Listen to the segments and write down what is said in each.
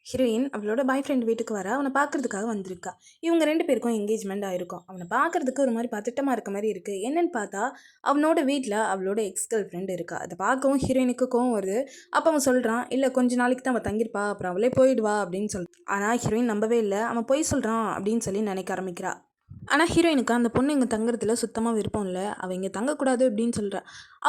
Heroine அவளோட பாய் friend வீட்டுக்கு வர அவனை பார்க்கறதுக்காக வந்திருக்கா. இவங்க 2 பேருக்கும் என்கேஜ்மெண்ட் ஆயிருக்கும். அவனை பார்க்கறதுக்கு ஒரு மாதிரி பதட்டமாக இருக்க மாதிரி இருக்குது. என்னன்னு பார்த்தா அவனோட வீட்டில் அவளோட எக்ஸ் கேர்ள் ஃப்ரெண்ட் இருக்கா. அதை பார்க்கவும் ஹீரோயினுக்கு கோவம் வருது. அப்போ அவன் சொல்கிறான், இல்லை கொஞ்ச நாளைக்கு தான் அவள் தங்கியிருப்பா, அப்புறம் அவளே போயிடுவா அப்படின்னு சொல்லி. ஆனால் ஹீரோயின் நம்பவே இல்லை. அவன் பொய் சொல்கிறான் அப்படின்னு சொல்லி நினைக்க ஆரம்பிக்கிறா. ஆனால் ஹீரோயினுக்கு அந்த பொண்ணு இங்கே தங்குறதுல சுத்தமாக விருப்பம் இல்லை. அவள் இங்கே தங்கக்கூடாது அப்படின்னு சொல்கிறா.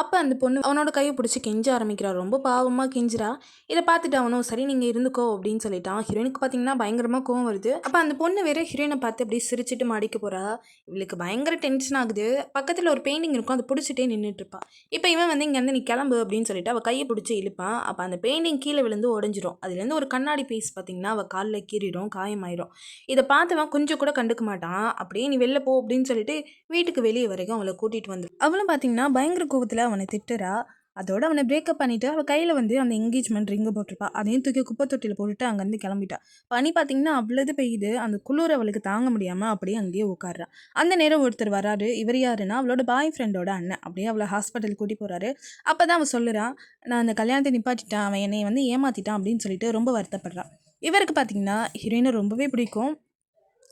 அப்போ அந்த பொண்ணு அவனோட கையை பிடிச்சி கெஞ்ச ஆரம்பிக்கிறா. ரொம்ப பாவமாக கெஞ்சிரா. இதை பார்த்துட்டு அவனும் சரி நீங்கள் இருந்துக்கோ அப்படின்னு சொல்லிட்டான். ஹீரோயினுக்கு பார்த்தீங்கன்னா பயங்கரமாக கோவம் வருது. அப்போ அந்த பொண்ணு வேற ஹீரோயினை பார்த்து அப்படியே சிரிச்சிட்டு மாடிக்க போகிறா. இவளுக்கு பயங்கர டென்ஷன் ஆகுது. பக்கத்தில் ஒரு பெயிண்டிங் இருக்கும், அதை பிடிச்சிட்டே நின்றுட்டு இருப்பா. இப்போ இவன் வந்து இங்கேருந்து நீ கிளம்பு அப்படின்னு சொல்லிட்டு அவள் கையை பிடிச்சி இழுப்பான். அப்போ அந்த பெயிண்டிங் கீழே விழுந்து உடஞ்சிரும். அதுலேருந்து ஒரு கண்ணாடி பீஸ் பார்த்தீங்கன்னா அவள் காலில் கீறிடும், காயமாயிரும். இதை பார்த்தவன் கொஞ்சம் கூட கண்டுக்க மாட்டான். அப்படியே நீ வெளில போ அப்படின்னு சொல்லிட்டு வீட்டுக்கு வெளியே வரைக்கும் அவளை கூட்டிகிட்டு வந்து அவளும் பார்த்தீங்கன்னா பயங்கர கோவத்தில் அவனை திட்டுறா. அதோட அவனை பிரேக்கப் பண்ணிவிட்டு அவள் கையில் வந்து அந்த என்கேஜ்மெண்ட் ரிங்கு போட்டிருப்பா. அதையும் தூக்கி குப்பை தொட்டியில் போட்டுட்டு அங்கேருந்து கிளம்பிட்டா. பனி பார்த்தீங்கன்னா அவ்வளவு பெய்யுது. அந்த குளிர் அவளுக்கு தாங்க முடியாமல் அப்படியே அங்கேயே உட்காடுறா. அந்த நேரம் ஒருத்தர் வராரு. இவர் யாருன்னா அவளோட பாய் ஃப்ரெண்டோட அண்ணன். அப்படியே அவளை ஹாஸ்பிட்டல் கூட்டி போகிறாரு. அப்போ தான் அவள் சொல்லுறான், நான் அந்த கல்யாணத்தை நிப்பாட்டிட்டான், அவன் என்னை வந்து ஏமாற்றிட்டான் அப்படின்னு சொல்லிட்டு ரொம்ப வருத்தப்படுறான். இவருக்கு பார்த்தீங்கன்னா ஹீரோயினை ரொம்பவே பிடிக்கும்.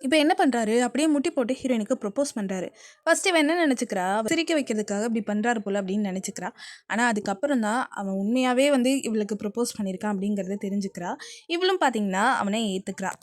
இப்போ என்ன பண்ணுறாரு, அப்படியே முட்டி போட்டு ஹீரோயினுக்கு ப்ரொப்போஸ் பண்ணுறாரு. ஃபர்ஸ்ட் இவன் என்ன நினச்சிக்கிறா, சிரிக்க வைக்கிறதுக்காக இப்படி பண்ணுறாரு போல் அப்படின்னு நினச்சிக்கிறா. ஆனால் அதுக்கப்புறம் தான் அவன் உண்மையாகவே வந்து இவளுக்கு ப்ரொப்போஸ் பண்ணியிருக்கான் அப்படிங்கிறத தெரிஞ்சுக்கிறா. இவளும் பார்த்தீங்கன்னா அவனை ஏற்றுக்கிறா.